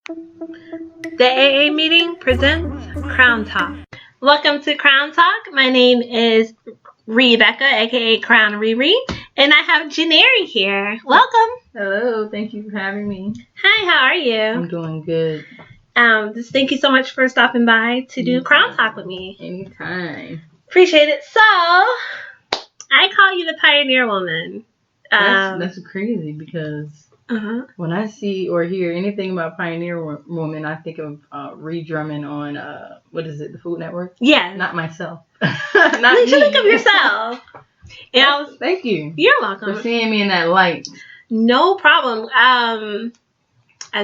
The AA meeting presents CrownTalk. Welcome to CrownTalk. My name is Rebecca, aka Crown Riri, and I have Janeri here. Welcome. Hello, thank you for having me. Hi, how are you? I'm doing good. Just thank you so much for stopping by to do CrownTalk with me. Anytime. Appreciate it. So, I call you the pioneer woman. That's crazy because when I see or hear anything about pioneer woman, I think of Ree Drummond on what is it, the Food Network? Yes. Not myself. Not you think of yourself. And thank you. You're welcome For seeing me in that light. No problem. I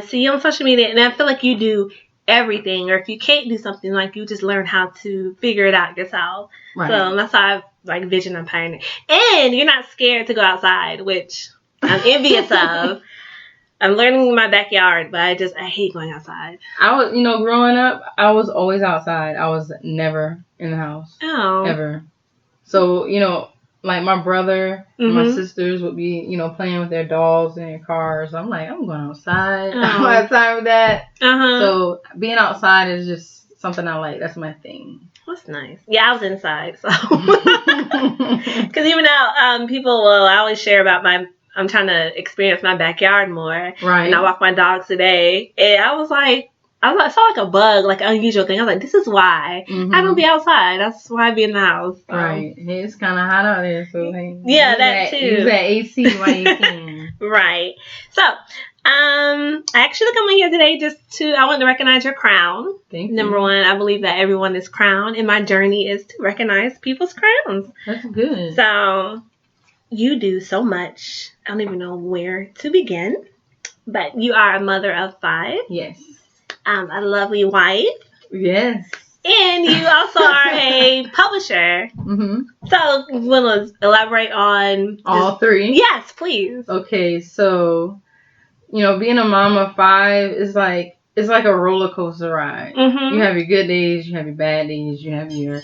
see you on social media, and I feel like you do everything. Or if you can't do something, like you just learn how to figure it out yourself. Right. So that's how I vision on pioneer. And you're not scared to go outside, which I'm envious of. I'm learning in my backyard, but I hate going outside. I was, growing up, I was always outside. I was never in the house. Oh. Ever. So, like my brother and my sisters would be, playing with their dolls in their cars. I'm like, I'm going outside. I don't have time for that. So being outside is just something I like. That's my thing. That's nice. Yeah, I was inside. So, because even now, people will always share about I'm trying to experience my backyard more. Right. And I walked my dogs today, and I saw like a bug, like an unusual thing. I was like, this is why I don't be outside. That's why I be in the house. So. Right. Hey, it's kind of hot out there, so hey. Yeah, that too. Use that AC while you can. Right. So, I actually come on here today I want to recognize your crown. Thank you. Number one, I believe that everyone is crowned, and my journey is to recognize people's crowns. That's good. So, you do so much. I don't even know where to begin, but you are a mother of 5. Yes. A lovely wife. Yes. And you also are a publisher. So, you want to elaborate on all 3? Yes, please. Okay, so, being a mom of 5 is like, it's like a roller coaster ride. You have your good days, you have your bad days, you have your,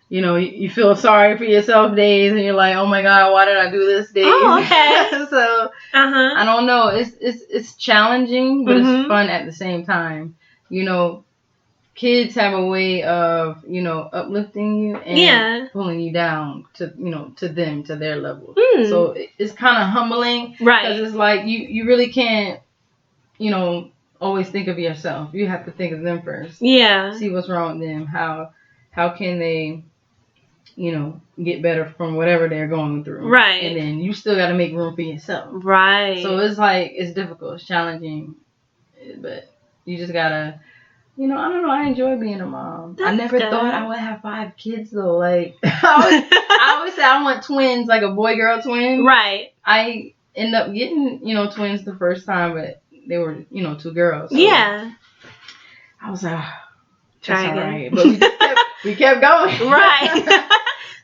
you feel sorry for yourself days, and you're like, oh my God, why did I do this day? Oh, okay. So, I don't know. It's challenging, but it's fun at the same time. Kids have a way of, uplifting you and pulling you down to their level. So it's kind of humbling. Right. Because it's like you really can't, always think of yourself. You have to think of them first. Yeah. See what's wrong with them. How can they, get better from whatever they're going through. Right. And then you still got to make room for yourself. Right. So it's like, it's difficult. It's challenging. But you just got to, I don't know. I enjoy being a mom. That's I never good. thought I would have 5 kids, though. Like, I always say I want twins, like a boy-girl twin. Right. I end up getting, twins the first time, but they were, 2 girls. So yeah. I was like, try again. Right. But we kept going. Right.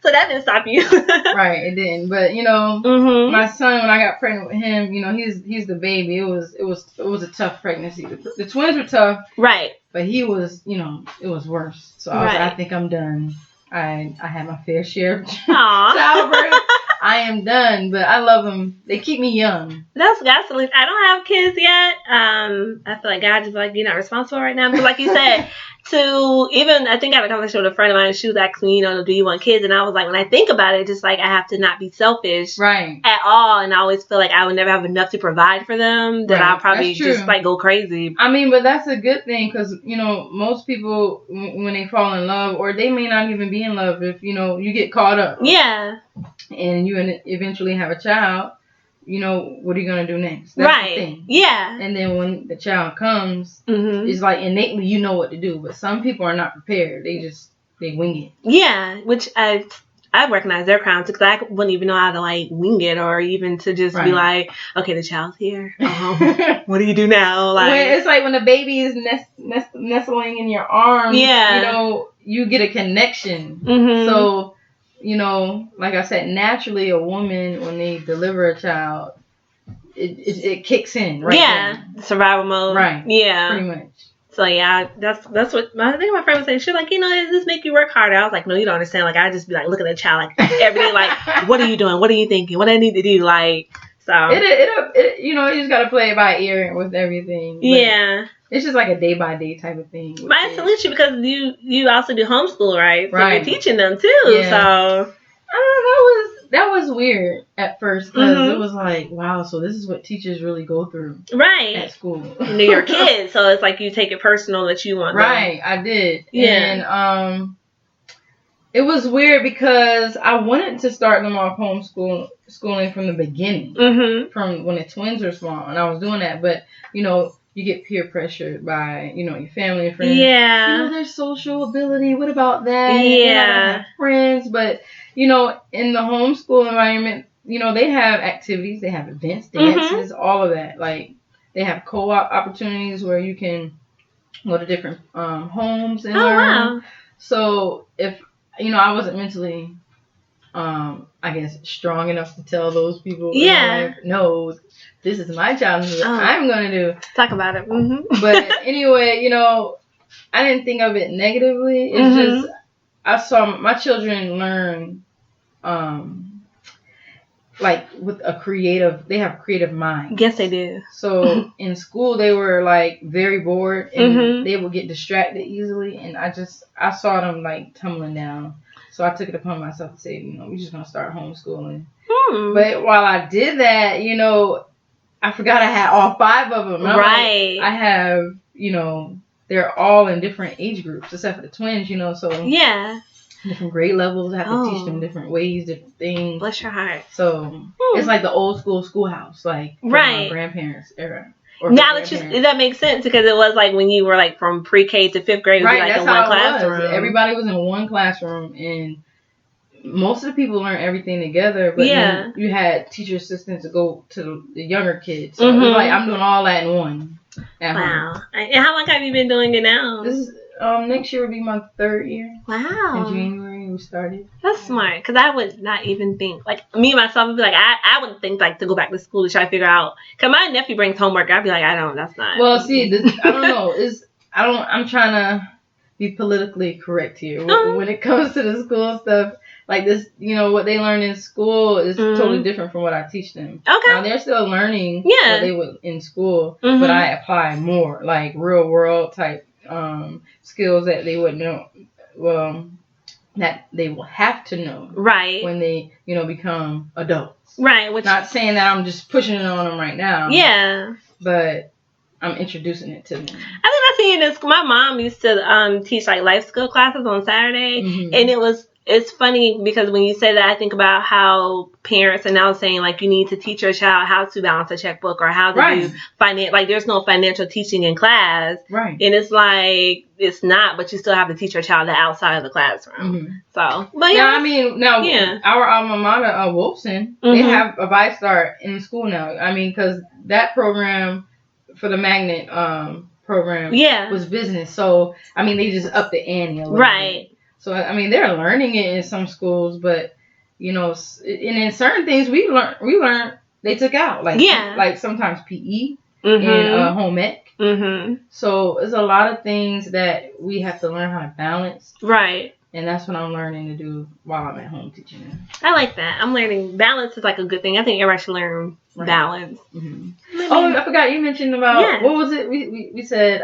So that didn't stop you. Right, it didn't. But my son, when I got pregnant with him, he's the baby. It was a tough pregnancy. The twins were tough. Right. But he was, it was worse. So I was like, I think I'm done. I had my fair share of childbirth. I am done, but I love them. They keep me young. That's absolutely. I don't have kids yet. I feel like God just like, you're not responsible right now. But like you said, I think I had a conversation with a friend of mine. She was asking me, do you want kids? And I was like, when I think about it, just like I have to not be selfish, right, at all. And I always feel like I would never have enough to provide for them. That I'll probably just like go crazy. I mean, but that's a good thing because most people when they fall in love, or they may not even be in love, if you get caught up, and you eventually have a child. What are you going to do next? That's right. the thing. Yeah. And then when the child comes, it's like innately you know what to do. But some people are not prepared. They wing it. Yeah, which I recognize their crowns because I wouldn't even know how to like wing it or even to just be like, okay, the child's here. What do you do now? Like it's like when the baby is nestling in your arms. Yeah. You get a connection. So. Like I said, naturally a woman, when they deliver a child, it kicks in, right? Yeah, survival mode. Right. Yeah. Pretty much. So yeah, that's what I think my friend was saying. She's like, does this make you work harder? I was like, no, you don't understand. Like I just be like looking at the child like every day, like, what are you doing? What are you thinking? What do I need to do? Like, so it you just gotta play it by ear with everything. Yeah. it's just like a day by day type of thing. But I salute you because you also do homeschool, right? So right. you're teaching them too. Yeah. So that was weird at first because it was like, wow, so this is what teachers really go through, right, at school. And they're your kids, so it's like you take it personal that you want. Right, them. I did. Yeah. And it was weird because I wanted to start them off schooling from the beginning, from when the twins were small, and I was doing that, but you get peer pressured by, your family and friends. Yeah. Their social ability. What about that? Yeah. Have friends. But, in the homeschool environment, they have activities. They have events, dances, all of that. Like, they have co-op opportunities where you can go to different homes and learn. Wow. So, if, I wasn't mentally, I guess, strong enough to tell those people. Yeah. No, this is my challenge. I'm going to do. Talk about it. But anyway, I didn't think of it negatively. It's just, I saw my children learn, like with they have creative minds. Yes, they do. So in school, they were like very bored and they would get distracted easily. And I saw them like tumbling down. So I took it upon myself to say, we're just going to start homeschooling. But while I did that, I forgot I had all 5 of them. Right. I have, they're all in different age groups except for the twins, so. Yeah. Different grade levels. I have to teach them different ways, different things. Bless your heart. So it's like the old school schoolhouse, like from my grandparents' era. Now that makes sense because it was like when you were like from pre-K to 5th grade, it was like in one classroom. Everybody was in one classroom and most of the people learned everything together, but you had teacher assistants to go to the younger kids. So it was like I'm doing all that in one. Wow. And how long have you been doing it now? This is next year will be my 3rd year. Wow. In January we started. That's smart because I would not even think like me myself would be like I wouldn't think like to go back to school to try to figure out because my nephew brings homework. I'd be like that's not. Well, see, I don't know. I'm trying to be politically correct here when it comes to the school stuff. Like this, what they learn in school is totally different from what I teach them. Okay. Now, they're still learning what they would in school, but I apply more, like real world type skills that they would know, that they will have to know. Right. When they, become adults. Right. Not saying that I'm just pushing it on them right now. Yeah. But I'm introducing it to them. I think I see this. My mom used to teach like life skill classes on Saturday, and it's funny because when you say that, I think about how parents are now saying, like, you need to teach your child how to balance a checkbook or how to do finance. Like, there's no financial teaching in class. Right. And it's like, it's not, but you still have to teach your child that outside of the classroom. So, but our alma mater, Wolfson, they have a ViStar in school now. I mean, because that program for the magnet program was business. So, I mean, they just upped the ante a little bit. So, I mean, they're learning it in some schools, but, and in certain things we learned, they took out. Like sometimes PE and home ec. So, there's a lot of things that we have to learn how to balance. Right. And that's what I'm learning to do while I'm at home teaching them. I like that. I'm learning balance is like a good thing. I think everybody should learn balance. Oh, I forgot you mentioned about, what was it? We said,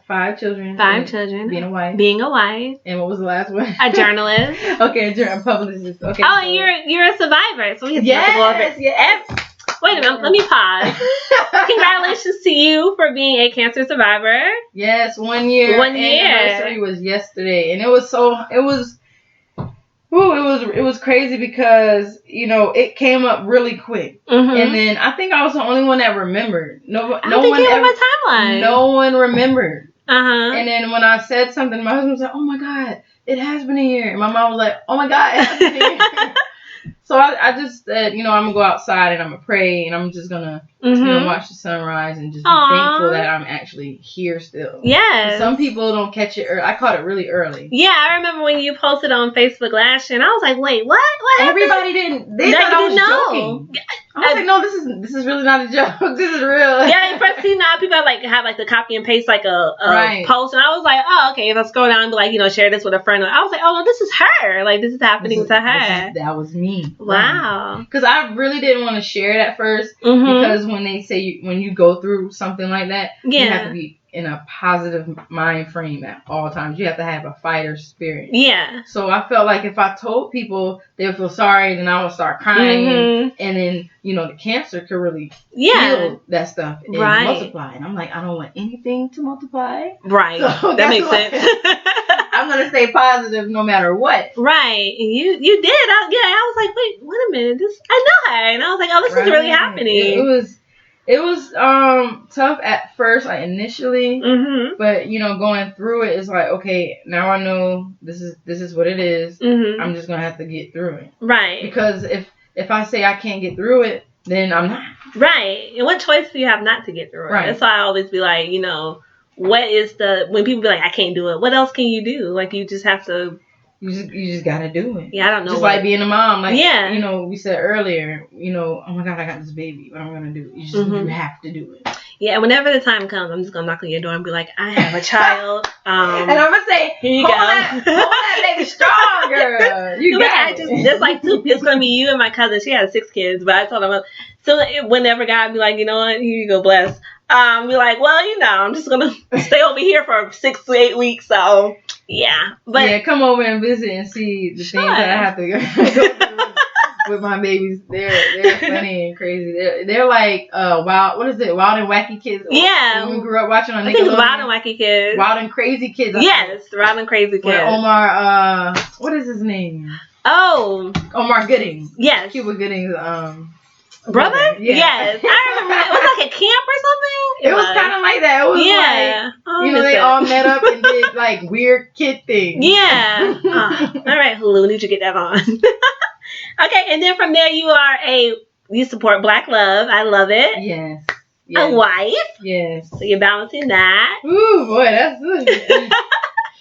5 children. 5 children. Being a wife. Being a wife. And what was the last one? A journalist. Okay, a publicist. Okay. Oh, so. you're a survivor. So we have to go over it. Yes. Wait a minute. Let me pause. Congratulations to you for being a cancer survivor. Yes, 1 year. 1 year. Anniversary was yesterday, and it was crazy because it came up really quick, and then I think I was the only one that remembered. No one ever. My timeline. No one remembered. And then when I said something, my husband was like, "Oh my God, it has been a year," and my mom was like, "Oh my God, it has been a year." So I just said, I'm gonna go outside and I'm gonna pray and I'm just gonna watch the sunrise and just be thankful that I'm actually here still. Yes. Some people don't catch it early. I caught it really early. Yeah, I remember when you posted on Facebook last year and I was like, wait, what? What happened? Everybody didn't. They thought I was joking. I was like, no, this is really not a joke. This is real. Yeah, first now people have the copy and paste like a post, and I was like, oh, okay. If I scroll down and be like, share this with a friend, I was like, oh no, this is her. Like this is happening to her. That was me. Wow. Because I really didn't want to share it at first, because when they say when you go through something like that, you have to be in a positive mind frame at all times. You have to have a fighter spirit. Yeah. So I felt like if I told people, they would feel sorry, then I would start crying, and then the cancer could really feel that stuff and multiply. And I'm like, I don't want anything to multiply. Right. So that makes sense. I'm gonna stay positive no matter what. Right. And you did. I was like, wait a minute. I know her, and I was like, oh, this is really happening. It was tough at first, like initially, but going through it is like, okay, now I know this is what it is. I'm just gonna have to get through it. Right. Because if I say I can't get through it, then I'm not. Right. And what choice do you have not to get through it? Right. That's why I always be like, what is when people be like, I can't do it, what else can you do? Like, you just have to. You just gotta do it. Yeah, I don't know. Just like being a mom, like we said earlier, oh my God, I got this baby. What I'm gonna do? You have to do it. Yeah, whenever the time comes, I'm just gonna knock on your door and be like, I have a child. And I'm gonna say, here you go. Hold that baby strong, girl. You got it. There's like it's gonna be you and my cousin. She has 6 kids, but I told her, so whenever God be like, you know what, here you go, bless. Be like, well, I'm just gonna stay over here for 6 to 8 weeks. So yeah, but come over and visit and see the things that I have to go through with my babies. They're funny and crazy. They're like wild. What is it? Wild and Wacky Kids. Yeah, we grew up watching on Nickelodeon. I think it's Wild and Wacky Kids. Wild and Crazy Kids. Yes, Wild and Crazy Kids. Where Omar, what is his name? Oh, Omar Gooding. Yes, Cuba Gooding's brother? Yeah. Yes. I remember it was like a camp or something. It was kind of like that. It was like, they all met up and did like weird kid things. Yeah. All right, Hulu, we need to get that on. Okay, and then from there you support Black love. I love it. Yes. A wife. Yes. So you're balancing that. Ooh, boy,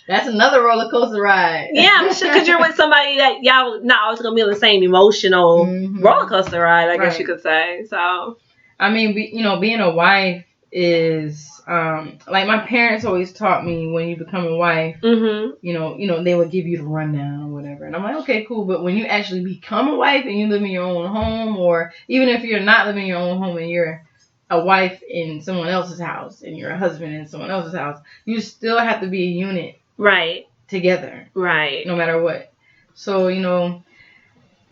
that's another roller coaster ride. Yeah, I'm sure, because you're with somebody that y'all not always gonna be on the same emotional roller coaster ride, I guess you could say. So, I mean, being a wife is like my parents always taught me, when you become a wife, they would give you the rundown or whatever, and I'm like, okay, cool. But when you actually become a wife and you live in your own home, or even if you're not living in your own home and you're a wife in someone else's house and you're a husband in someone else's house, you still have to be a unit. Right. Together. Right. No matter what. So,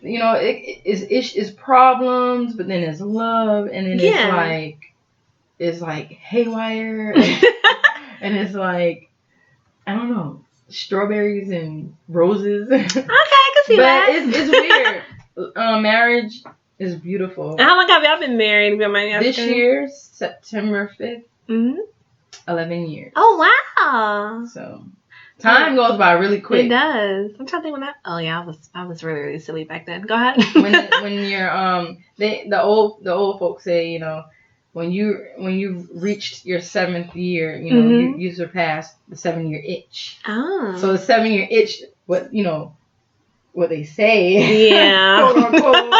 it's problems, but then it's love, and then it's like haywire, and it's like, I don't know, strawberries and roses. Okay, I can see that. But it's weird. Marriage is beautiful. How long have y'all been married? This year, September 5th. 11 years. Oh, wow. So time goes by really quick. It does. I'm trying to think when that. Oh yeah, I was really, really silly back then. Go ahead. when you're the old folks say, when you reached your 7th year, you surpassed the 7-year itch. Oh. So the 7-year itch, what they say. Yeah. Quote unquote.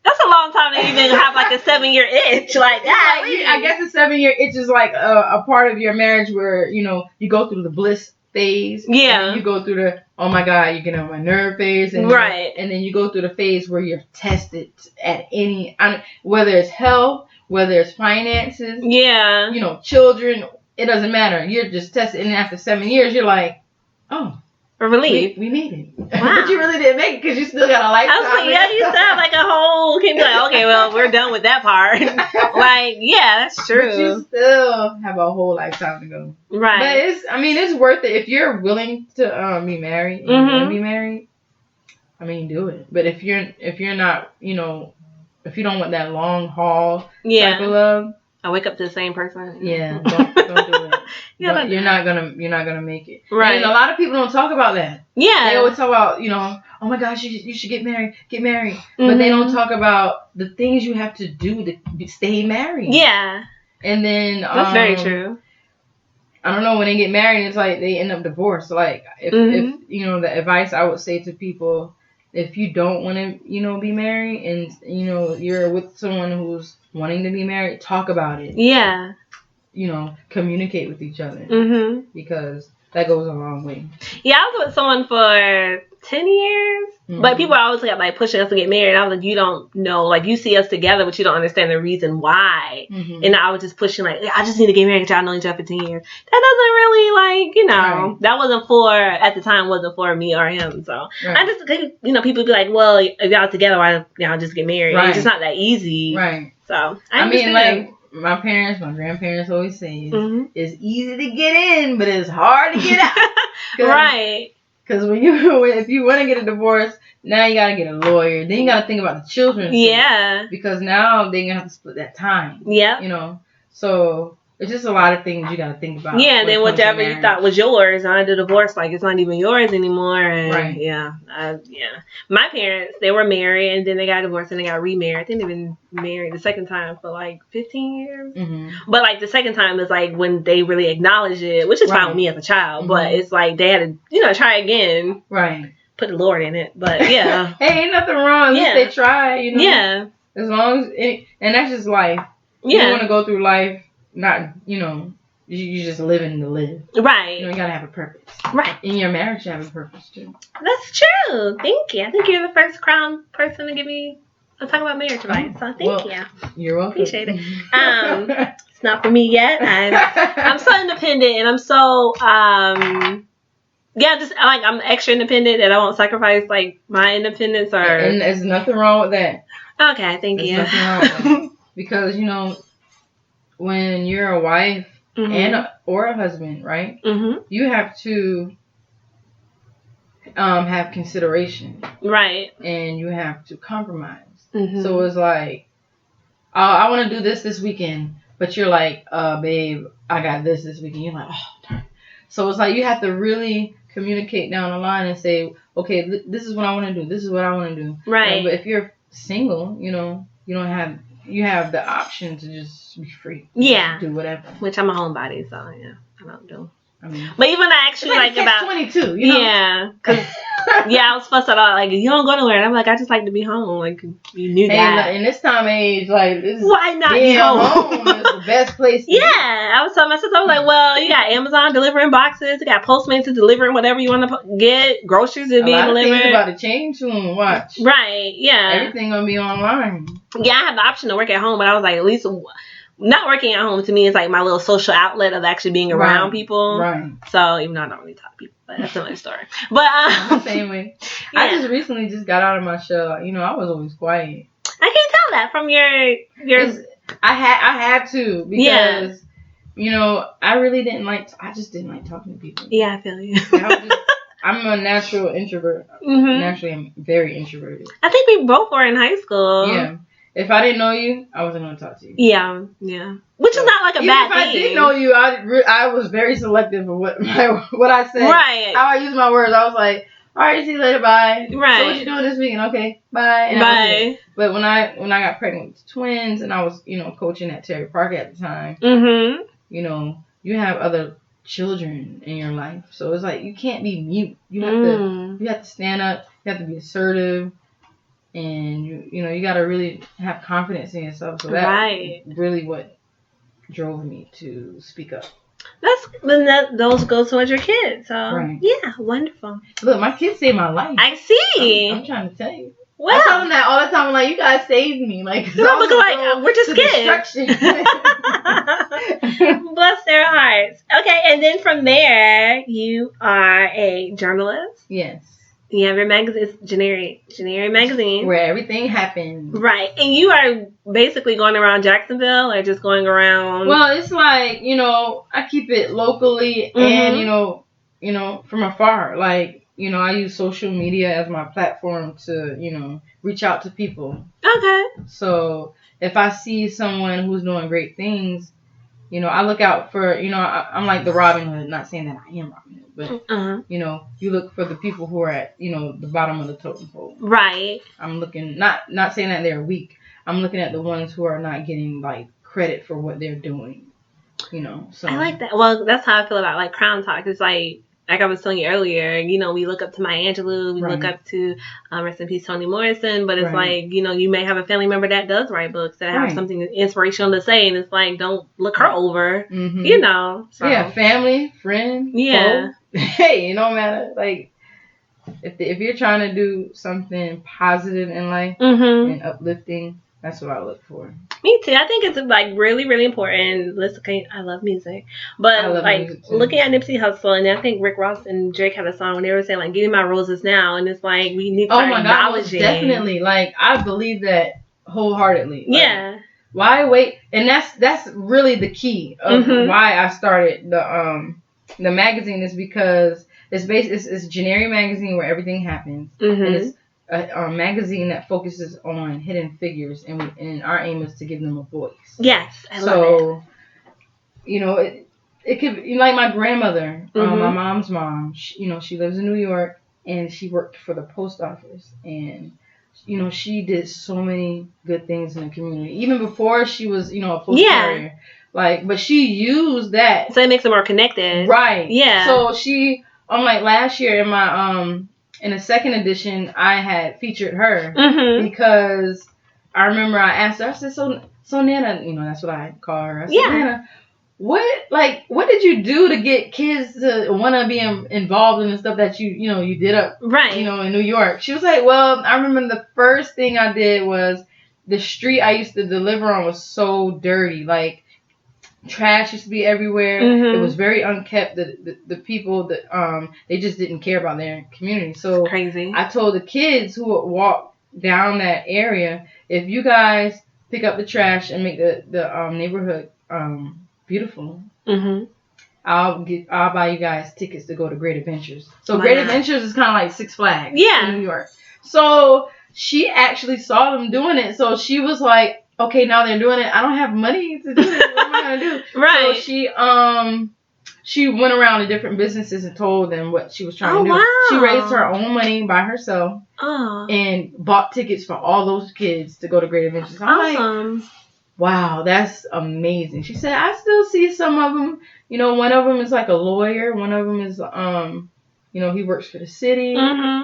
That's a long time to even have like a 7-year itch like that. I guess the 7-year itch is like a part of your marriage where you go through the bliss phase. Yeah. And then you go through the, oh my God, you get on my nerve phase. And right. And then you go through the phase where you're tested at whether it's health, whether it's finances. Yeah. Children, it doesn't matter. You're just tested. And after 7 years, you're like, oh. A relief. We made it. Wow. But you really didn't make it because you still got a lifetime. I was like, yeah, you still have like a whole, can be like, okay, well, we're done with that part. Like, yeah, that's true. But you still have a whole lifetime to go. Right. But it's worth it. If you're willing to be married, and you want to be married, do it. But if you're not, if you don't want that long haul type of love, I wake up to the same person. Yeah, don't do it. You're not gonna make it. Right. And a lot of people don't talk about that. Yeah. They always talk about, oh my gosh, you should get married. But they don't talk about the things you have to do to stay married. Yeah. And then that's very true. I don't know, when they get married, it's like they end up divorced. Like if the advice I would say to people, if you don't want to, be married, and you're with someone who's wanting to be married, talk about it. Yeah. Communicate with each other. Because that goes a long way. Yeah, I was with someone for 10 years. Mm-hmm. But people always like pushing us to get married. And I was like, you don't know. Like, you see us together, but you don't understand the reason why. Mm-hmm. And I was just pushing, like, I just need to get married because y'all know each other for 10 years. That doesn't really, like, right. That wasn't at the time, wasn't for me or him. So, right. I just, people be like, well, if y'all together, why don't y'all just get married? Right. It's just not that easy. Right. So, I mean, like, my grandparents always say, it's easy to get in, but it's hard to get out. Right. Because if you want to get a divorce, now you got to get a lawyer. Then you got to think about the children. Yeah. Because now they're going to have to split that time. Yeah. So it's just a lot of things you got to think about. Yeah, and then whatever you thought was yours, on the divorce, like, it's not even yours anymore. And right. Yeah. My parents, they were married, and then they got divorced, and they got remarried. I think they've been married the second time for, like, 15 years. Mm-hmm. But, like, the second time is, like, when they really acknowledge it, which is fine with me as a child. Mm-hmm. But it's, like, they had to, try again. Right. Put the Lord in it. But, yeah. Hey, ain't nothing wrong. At least they try, Yeah. As long as and that's just life. Yeah. You don't want to go through life not, you just living to live. Right. You gotta have a purpose. Right. In your marriage, you have a purpose too. That's true. Thank you. I think you're the first Crown person to give me a talk about marriage advice. So thank you. You're welcome. Appreciate it. It's not for me yet. I'm so independent, and I'm so just like I'm extra independent, and I won't sacrifice like my independence or. And there's nothing wrong with that. Okay, thank you. Nothing wrong with that. Because when you're a wife or a husband, right? Mm-hmm. You have to have consideration, right? And you have to compromise. Mm-hmm. So it's like, I want to do this weekend, but you're like, babe, I got this weekend. You're like, oh, darn. So it's like you have to really communicate down the line and say, okay, this is what I want to do. This is what I want to do. Right. But if you're single, you don't have. You have the option to just be free. Yeah. Do whatever. Which I'm a homebody, so yeah, I don't do. But even I actually like about 22. Yeah, because I was fussed at all. Like, you don't go nowhere. And I'm like, I just like to be home. Like, you knew that. In this time of age, like, why not be home? Is the best place. I was telling my sister, I was like, well, you got Amazon delivering boxes, you got Postmates delivering whatever you want to get, groceries are being delivered. Things about to change soon. Watch. Right. Yeah. Everything gonna be online. Yeah, I have the option to work at home, but I was like, at least. Not working at home to me is like my little social outlet of actually being around people. Right. So even though I don't really talk to people, but that's another story. But same way. Yeah. I just recently got out of my shell. I was always quiet. I can't tell that from your. I had to because I really didn't like. I just didn't like talking to people. Yeah, I feel you. I'm a natural introvert. Mm-hmm. Naturally, I'm very introverted. I think we both were in high school. Yeah. If I didn't know you, I wasn't going to talk to you. Yeah. Which is not like a bad thing. If I did know you, I was very selective of what I said. Right. How I use my words. I was like, all right, see you later, bye. Right. So what you doing this weekend? Okay, bye. And bye. But when I got pregnant with twins and I was, coaching at Terry Park at the time, you have other children in your life. So it's like, you can't be mute. You have to stand up. You have to be assertive. And you got to really have confidence in yourself. So that's really what drove me to speak up. Those go towards your kids. So yeah, wonderful. Look, my kids saved my life. I see. I'm trying to tell you. Well, I tell them that all the time. I'm like, you guys saved me. Like, you look like we're just kids. Bless their hearts. Okay, and then from there, you are a journalist. Yes. You have your magazine, it's Generic Magazine. Where everything happens. Right. And you are basically going around Jacksonville or just going around? Well, it's like, I keep it locally and, from afar. Like, I use social media as my platform to, reach out to people. Okay. So if I see someone who's doing great things, I look out for, I'm like the Robin Hood, not saying that I am Robin Hood, but, you look for the people who are at, the bottom of the totem pole. Right. I'm looking, not saying that they're weak. I'm looking at the ones who are not getting, like, credit for what they're doing, so. I like that. Well, that's how I feel about, like, CrownTalk. It's like I was telling you earlier, we look up to Maya Angelou, we look up to, rest in peace, Toni Morrison, but it's like, you may have a family member that does write books that have something inspirational to say, and it's like, don't look her over, So. Yeah, family, friend, yeah. Hey, it don't matter, like, if you're trying to do something positive in life and uplifting, that's what I look for. Me too. I think it's like really, really important. Listen, I love music, but like looking at Nipsey Hussle, and I think Rick Ross and Drake had a song when they were saying like, "Give me my roses now," and it's like we need to acknowledging. Definitely. Like I believe that wholeheartedly. Like, yeah. Why wait? And that's really the key of why I started the magazine is because it's a generic magazine where everything happens, and it's a magazine that focuses on hidden figures, and our aim is to give them a voice. Yes, I love it. You know, it could be like my grandmother, my mom's mom. She lives in New York, and she worked for the post office, and she did so many good things in the community, even before she was a post carrier. Like, but she used that, so it makes it more connected, right? Yeah. So she, like last year in my in the second edition, I had featured her because I remember I asked her. I said, "So Nana, that's what I call her." I said, "Nana, what did you do to get kids to want to be involved in the stuff that you did up in New York?" She was like, "Well, I remember the first thing I did was the street I used to deliver on was so dirty, like." Trash used to be everywhere. It was very unkept. The people that they just didn't care about their community. So it's crazy. I told the kids who would walk down that area, if you guys pick up the trash and make the neighborhood beautiful, I'll buy you guys tickets to go to Great Adventures. So Great Adventures is kind of like Six Flags in New York. So she actually saw them doing it. So she was like, okay, now they're doing it. I don't have money to do it. What am I gonna do? Right. So she went around to different businesses and told them what she was trying to do. Wow. She raised her own money by herself and bought tickets for all those kids to go to Great Adventures. I'm like, wow, that's amazing. She said, I still see some of them. One of them is like a lawyer. One of them is he works for the city.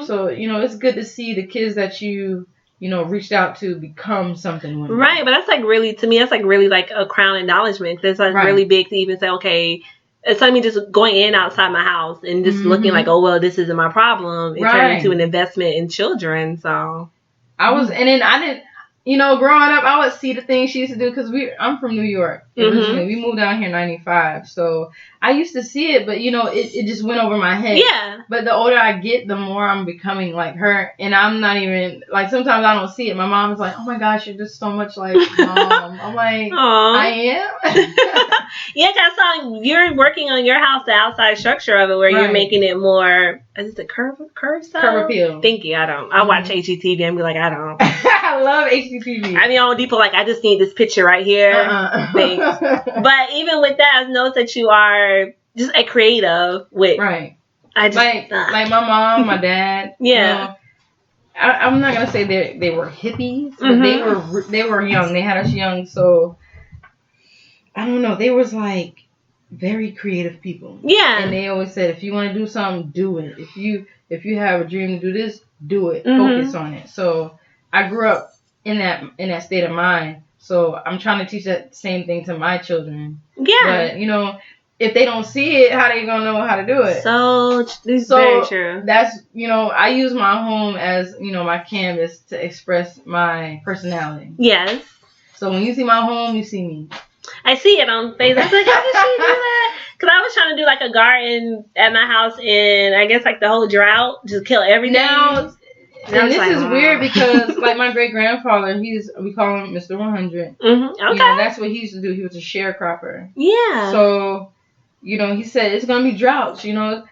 So it's good to see the kids that you reached out to become something. Right, but that's like really, to me, that's like really like a crown acknowledgement. It's like really big to even say, okay, it's like me just going in outside my house and just looking like, oh, well, this isn't my problem. It turned into an investment in children. So and then I didn't, growing up, I would see the things she used to do because I'm from New York originally. We moved down here in 95. So I used to see it, but, it just went over my head. Yeah. But the older I get, the more I'm becoming like her. And I'm not even, like, sometimes I don't see it. My mom's like, oh, my gosh, you're just so much like Mom. I'm like, I am? Yeah, because I saw you're working on your house, the outside structure of it, where you're making it more, is it curve style? Curb appeal. Thank you. I don't. I watch HGTV and be like, I don't. I love HGTV. I mean, on Depot, like, I just need this picture right here. Thanks. But even with that, I noticed that you are just a creative with. Right. I just, like my mom, my dad. Yeah. I'm not gonna say they were hippies, but they were young. They had us young, so I don't know. They was like very creative people. Yeah. And they always said, if you want to do something, do it. If you have a dream to do this, do it. Focus on it. So I grew up in that state of mind. So I'm trying to teach that same thing to my children. Yeah. But if they don't see it, how they gonna know how to do it? So very true. That's I use my home as my canvas to express my personality. Yes. So when you see my home, you see me. I see it on Facebook. I was like, how did she do that? Because I was trying to do like a garden at my house, and I guess like the whole drought just killed everything. Now, and this is weird because like my great grandfather, we call him Mr. 100. Okay. That's what he used to do. He was a sharecropper. Yeah. So, he said it's gonna be droughts.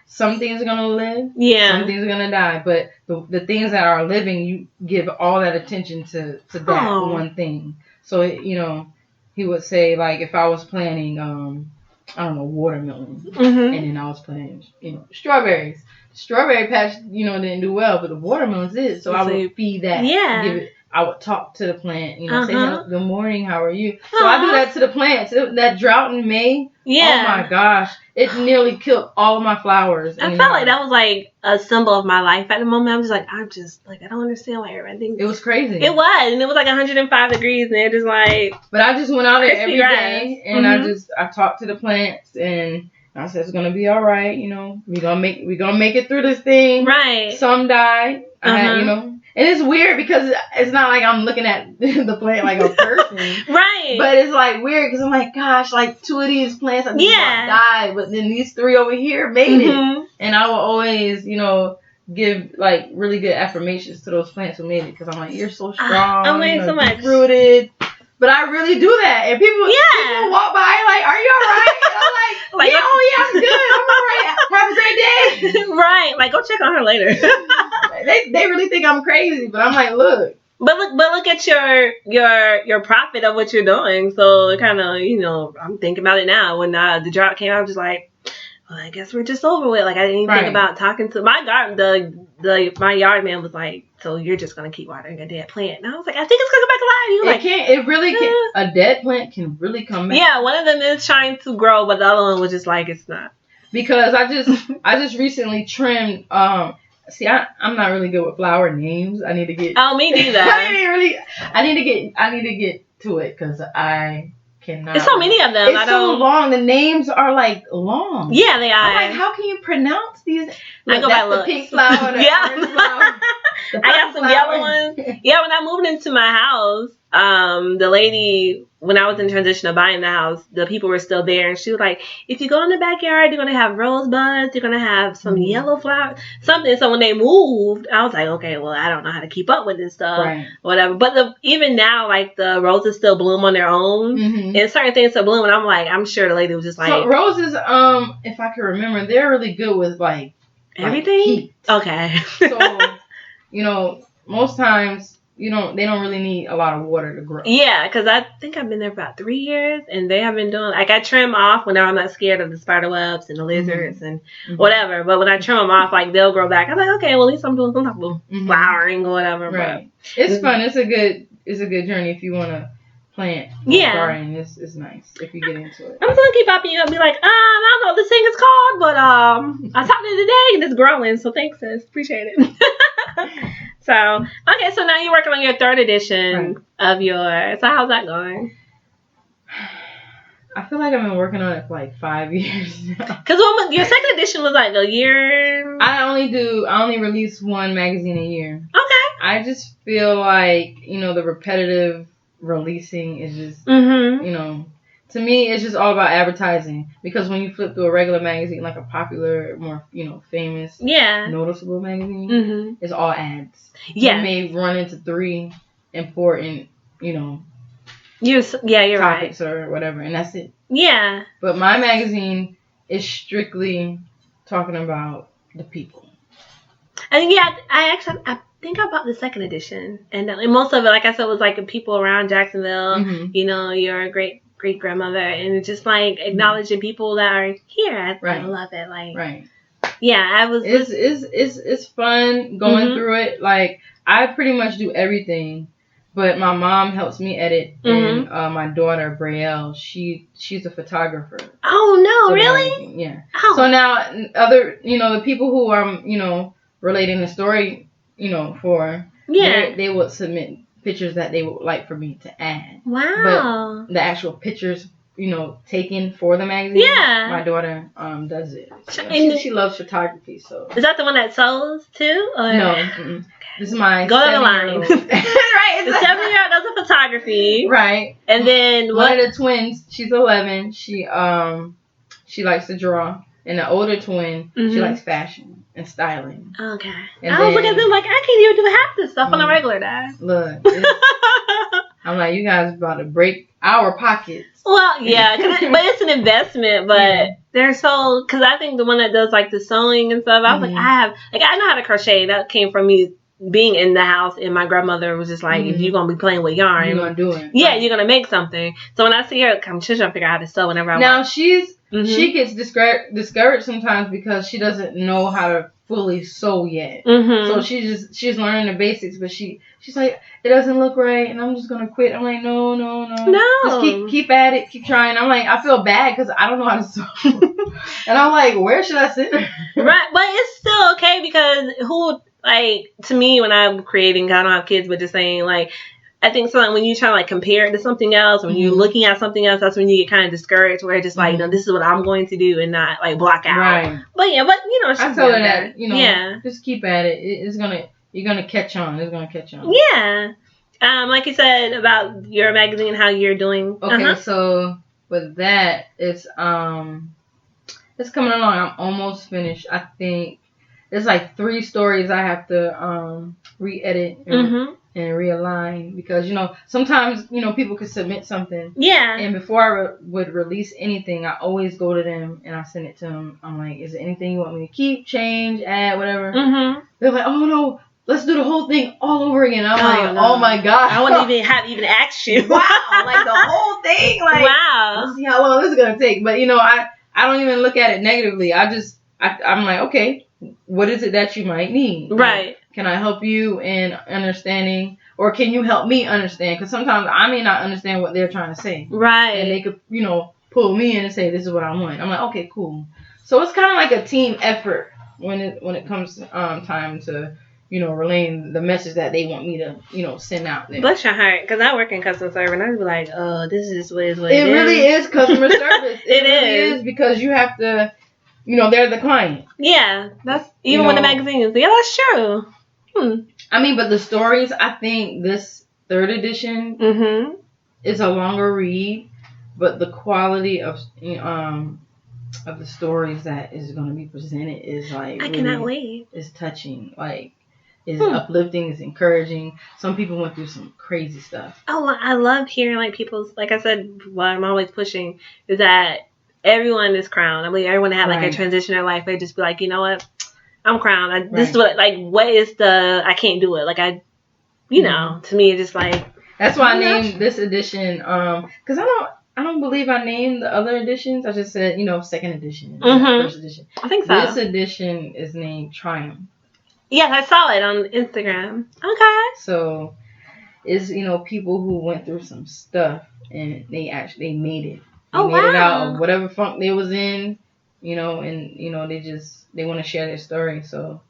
Some things are gonna live. Yeah. Some things are gonna die. But the things that are living, you give all that attention to that one thing. So he would say, like, if I was planting, I don't know, watermelon, and then I was planting, strawberries. Strawberry patch, didn't do well, but the watermelons did. So I would feed that. Yeah. Give it. I would talk to the plant, say, good morning, how are you? So I do that to the plants. That drought in May, oh my gosh, it nearly killed all of my flowers. I felt like that was like a symbol of my life at the moment. I'm just like, I don't understand why everybody thinks. It was crazy. It was, and it was like 105 degrees, and they're just like. But I just went out there every day, and I talked to the plants, and I said, it's gonna be all right. You know, we're gonna make it through this thing. Right. Some died. I had, you know. And it's weird because it's not like I'm looking at the plant like a person. Right. But it's like weird because I'm like, gosh, like 2 of these plants I just died, but then these 3 over here made it. And I will always, you know, give like really good affirmations to those plants who made it because I'm like, you're so strong. I'm like so much rooted. But I really do that, and people walk by like, "Are you all right?" And I'm like, "Yeah, oh yeah, I'm good. I'm all right. Have a great day." Right, like go check on her later. they really think I'm crazy, but I'm like, look. But look at your profit of what you're doing. So it kind of, you know, I'm thinking about it now. When the drought came, I was just like, well, I guess we're just over with. Like I didn't even think about talking to my garden. My yard man was like, so you're just gonna keep watering a dead plant? And I was like, I think it's gonna come back alive. You like, it really can. A dead plant can really come back. Yeah, one of them is trying to grow, but the other one was just like, it's not. Because I just recently trimmed. See, I'm not really good with flower names. I need to get. Oh, me neither. I need to get to it because I cannot. There's so many of them. It's so long. The names are like long. Yeah, they are. I'm like, how can you pronounce these? Look, I go by the pink flower. The orange flower. I got some yellow ones. Yeah, when I moved into my house, the lady, when I was in transition of buying the house, the people were still there, and she was like, if you go in the backyard, you're going to have rosebuds, you're going to have some yellow flowers, something. So when they moved, I was like, okay, well, I don't know how to keep up with this stuff, whatever. But even now, like, the roses still bloom on their own, and certain things still bloom, and I'm like, I'm sure the lady was just like... So roses, if I can remember, they're really good with, like... Everything? Like heat. Okay. So, you know, most times... they don't really need a lot of water to grow. Yeah, because I think I've been there for about 3 years, and they have been doing, like, I trim off whenever I'm not scared of the spider webs and the lizards and whatever. But when I trim them off, like, they'll grow back. I'm like, okay, well, at least I'm doing some type of flowering or whatever. Right. But it's fun. It's a good journey if you want to plant. Garden. It's nice if you get into it. I'm just gonna keep popping you up and be like, I don't know what this thing is called, but I talked to it today and it's growing. So thanks, sis. Appreciate it. So okay, so now you're working on your 3rd edition of yours. So how's that going? I feel like I've been working on it for like 5 years now. Because your 2nd edition was like a year. I only release 1 magazine a year. Okay. I just feel like the repetitive releasing is just to me it's just all about advertising, because when you flip through a regular magazine, like a popular, more famous, noticeable magazine, it's all ads. You may run into 3 important you're topics right, or whatever, and that's it. Yeah. But my magazine is strictly talking about the people. And I think I bought the 2nd edition, and most of it, like I said, was like people around Jacksonville. Your great grandmother, and it's just like acknowledging people that are here. I love it. Like, I was. It's fun going through it. Like, I pretty much do everything, but my mom helps me edit, and my daughter Braille, she's a photographer. Oh no, really? Yeah. Oh. So now other the people who I'm relating the story for they would submit pictures that they would like for me to add. Wow. But the actual pictures, taken for the magazine, my daughter does it. She loves photography, so. Is that the one that sews too? Or? No. Mm-mm. This is my Go to the line. Right. The 7-year-old does a photography. Right. And then one of the twins, she's 11. She likes to draw. And the older twin, she likes fashion and styling. Okay. And I was looking at them like, I can't even do half this stuff on a regular day. Look. I'm like, you guys about to break our pockets. Well, yeah, but it's an investment. But they're so, because I think the one that does like the sewing and stuff, I was like, I know how to crochet. That came from me being in the house, and my grandmother was just like, if you're going to be playing with yarn, you're going to do it. Yeah, you're going to make something. So when I see her, she's trying to figure out how to sew whenever I want. Now, she gets discouraged sometimes because she doesn't know how to fully sew yet. So she's learning the basics, but she's like, it doesn't look right, and I'm just gonna quit. I'm like, no. Just keep at it, keep trying. I'm like, I feel bad because I don't know how to sew, and I'm like, where should I sit? Right, but it's still okay because to me, when I'm creating, I don't have kids, but just saying like, I think so when you try to like compare it to something else, when you're looking at something else, that's when you get kind of discouraged, where it's just like, this is what I'm going to do, and not like block out. Right. But I told her that, just keep at it. You're gonna catch on. It's gonna catch on. Yeah. Like you said about your magazine, how you're doing. Okay, so with that, it's coming along. I'm almost finished. I think there's like 3 stories I have to re-edit and realign, because sometimes people could submit something. Yeah. And before I would release anything, I always go to them and I send it to them. I'm like, is there anything you want me to keep, change, add, whatever? They're like, oh no, let's do the whole thing all over again. I'm like, no. Oh my god, I wouldn't even asked you. Wow, like the whole thing. Like, wow. Let's see how long this is gonna take. But I don't even look at it negatively. I'm like, okay, what is it that you might need? Right. Can I help you in understanding, or can you help me understand? Because sometimes I may not understand what they're trying to say. Right. And they could, pull me in and say, this is what I want. I'm like, okay, cool. So it's kind of like a team effort when it comes time to, relaying the message that they want me to, send out there. Bless your heart, because I work in customer service, and I'd be like, oh, this is what it is. It really is customer service. It really is, because you have to, they're the client. Yeah, that's even with the magazines. Yeah, that's true. I mean, but the stories, I think this 3rd edition is a longer read, but the quality of the stories that is going to be presented is like, I cannot wait. It's touching, like, it's uplifting, it's encouraging. Some people went through some crazy stuff. Oh, I love hearing like people's, like I said, what I'm always pushing is that everyone is crowned. I believe everyone that had like a transition in their life, they just be like, you know what? I'm crowned. This is what, like, what is the, I can't do it. Like, to me, it's just like. That's why I named this edition, because I don't believe I named the other editions. I just said, 2nd edition, 1st edition. I think so. This edition is named Triumph. Yes, I saw it on Instagram. Okay. So, it's, people who went through some stuff and they actually made it. They made it out of whatever funk they was in, and, they want to share their story. So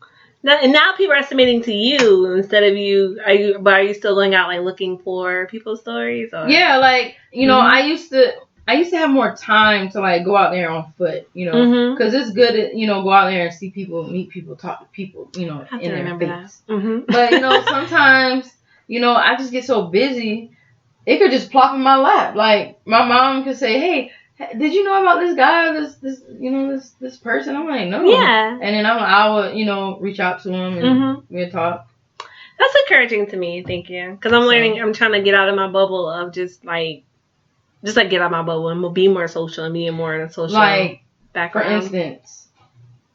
now people are submitting to you instead of you. Are you still going out like looking for people's stories? Or? Yeah, like I used to have more time to like go out there on foot, because it's good to go out there and see people, meet people, talk to people, in their face. But sometimes I just get so busy, it could just plop in my lap. Like my mom could say, hey, did you know about this guy, this person? I'm like, no. Yeah. And then I would, reach out to him and we'd talk. That's encouraging to me. Thank you. Because I'm trying to get out of my bubble of just get out of my bubble and be more social and be more in a social background. For instance,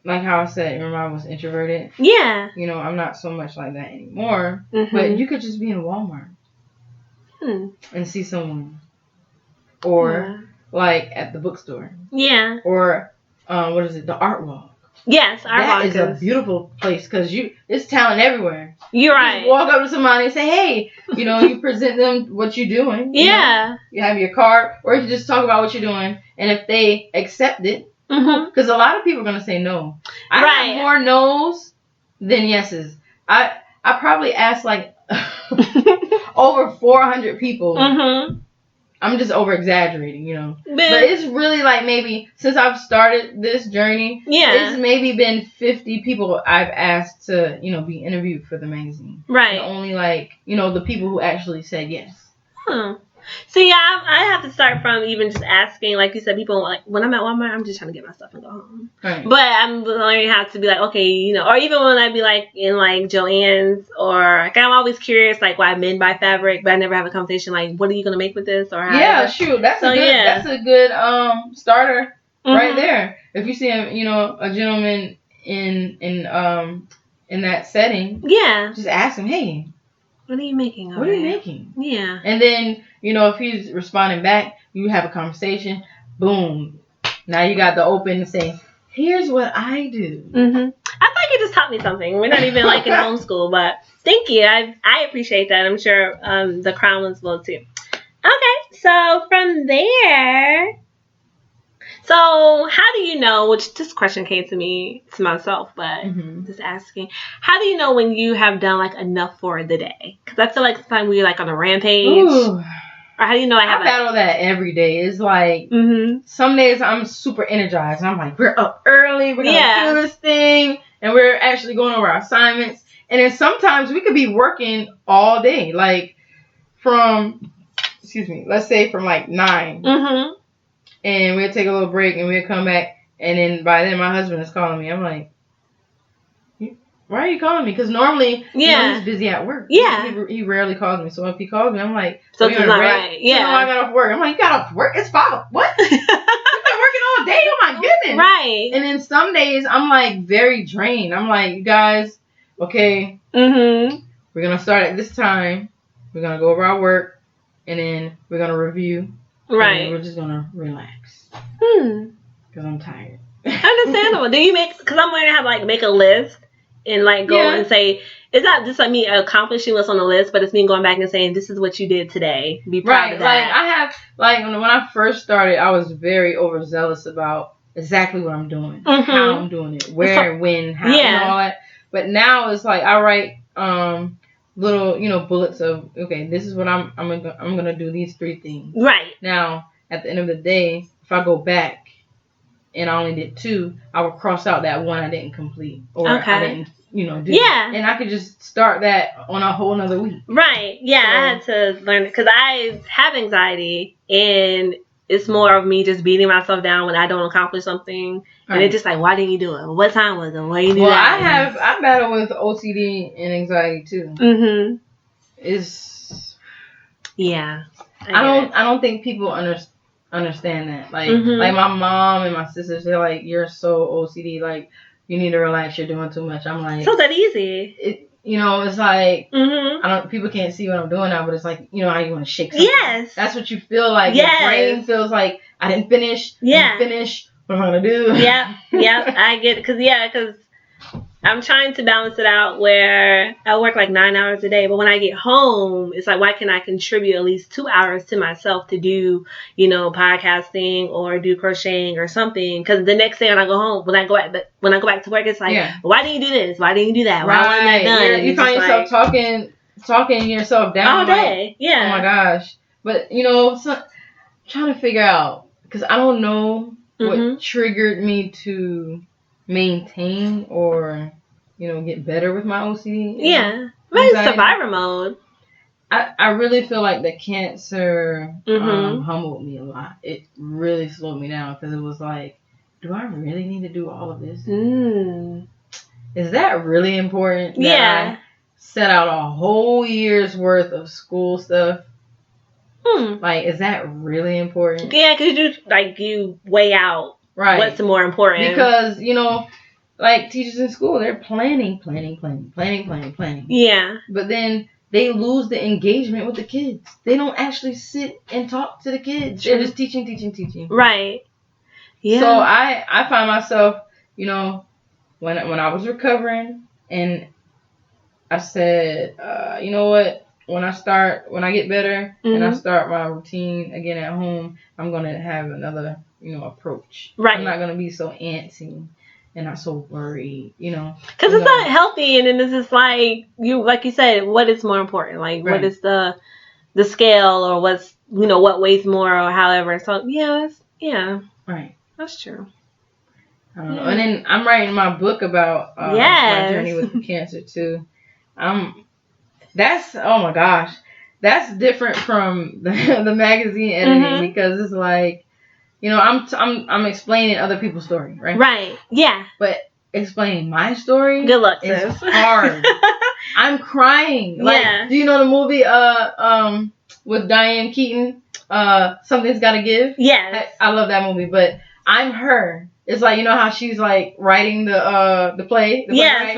like how I said, remember I was introverted? Yeah. I'm not so much like that anymore. But you could just be in Walmart and see someone. Or like at the bookstore. Yeah. Or what is it? The art walk. Yes, art walk is a beautiful place because it's talent everywhere. You're right. Just walk up to somebody and say, hey, you present them what you're doing. Yeah. You have your card, or you just talk about what you're doing, and if they accept it, because a lot of people are gonna say no. I have more no's than yeses. I probably asked like over 400 people. I'm just over exaggerating, But it's really like maybe since I've started this journey, it's maybe been 50 people I've asked to, be interviewed for the magazine. Right. And only like, the people who actually said yes. So yeah, I have to start from even just asking, like you said, people like when I'm at Walmart, I'm just trying to get my stuff and go home. Right. But I'm learning how to be like, okay, or even when I be like in like Joann's, or like I'm always curious like what I mean by fabric, but I never have a conversation like, what are you gonna make with this, or how? Yeah, shoot, that's a good starter right there. If you see a gentleman in that setting, just ask him, hey, what are you making? What are you making? Yeah. And then, if he's responding back, you have a conversation. Boom. Now you got the open to say, here's what I do. I thought you just taught me something. We're not even like in homeschool, but thank you. I appreciate that. I'm sure the Crown ones will too. Okay. So from there, So how do you know, which this question came to myself, but just asking, how do you know when you have done like enough for the day? Because I feel like sometimes we're like on a rampage. Ooh. Or how do you know I battle that every day. It's like some days I'm super energized and I'm like, we're up early, we're gonna do this thing, and we're actually going over our assignments. And then sometimes we could be working all day, like let's say from like 9. And we'll take a little break and we'll come back. And then by then my husband is calling me. I'm like, why are you calling me? Because normally he's busy at work. He rarely calls me. So if he calls me, I'm like, something's not right. I got off work. I'm like, you got off work? It's 5. What? You've been working all day? Oh my goodness. Right. And then some days I'm like very drained. I'm like, you guys, okay. We're going to start at this time. We're going to go over our work. And then we're going to review. Right. And we're just going to relax. Because I'm tired. Understandable. Do you because I'm learning how to like make a list and like go and say, it's not just like me accomplishing what's on the list, but it's me going back and saying, this is what you did today. Be proud of that. Like I have, like when I first started, I was very overzealous about exactly what I'm doing, how I'm doing it, where, when, how, and all that. But now it's like I write little, bullets of, okay, this is what I'm gonna do these 3 things. Right. Now, at the end of the day, if I go back and I only did 2, I would cross out that one I didn't complete or I didn't, do. Yeah. And I could just start that on a whole nother week. Right. Yeah, so, I had to learn it because I have anxiety and it's more of me just beating myself down when I don't accomplish something. Right. And it's just like, why didn't you do it? What time was it? Why you do that? I battle with OCD and anxiety too. It's I don't think people understand that. Like like my mom and my sisters, they're like, you're so OCD, like you need to relax, you're doing too much. I'm like, it's not that easy. It's like people can't see what I'm doing now, but it's like, how you want to shake something. Yes. That's what you feel like. Yes. Your brain feels like I didn't finish. Yeah. I didn't finish. What am I gonna do? Yeah. I get it. Because I'm trying to balance it out where I work like 9 hours a day, but when I get home, it's like, why can I contribute at least 2 hours to myself to do, podcasting or do crocheting or something? Because the next day when I go home, when I go back to work, it's like, why didn't you do this? Why didn't you do that? Why wasn't that done? You find yourself talking yourself down all day. Like, oh my gosh! But I'm trying to figure out because I don't know what triggered me to maintain or get better with my OCD. Yeah, maybe survivor mode. I really feel like the cancer humbled me a lot. It really slowed me down because it was like, do I really need to do all of this? Is that really important? That I set out a whole year's worth of school stuff. Like, is that really important? Yeah, because you weigh out what's more important. Because, like teachers in school, they're planning. Yeah. But then they lose the engagement with the kids. They don't actually sit and talk to the kids. They're just teaching. Right. Yeah. So I find myself, when I was recovering and I said, you know what? When I get better and I start my routine again at home, I'm going to have another, approach. Right. I'm not going to be so antsy and not so worried, Because it's not healthy, and then it's just like you said, what is more important? Like, what is the scale, or what's, what weighs more, or however. So, right. That's true. And then I'm writing my book about my journey with cancer too. That's, oh my gosh, that's different from the magazine editing because it's like, I'm explaining other people's story, right? Right. Yeah. But explaining my story, good luck, is hard. I'm crying. Like, do you know the movie with Diane Keaton, Something's Gotta Give? Yes. I love that movie, but I'm her. It's like, how she's like writing the play. But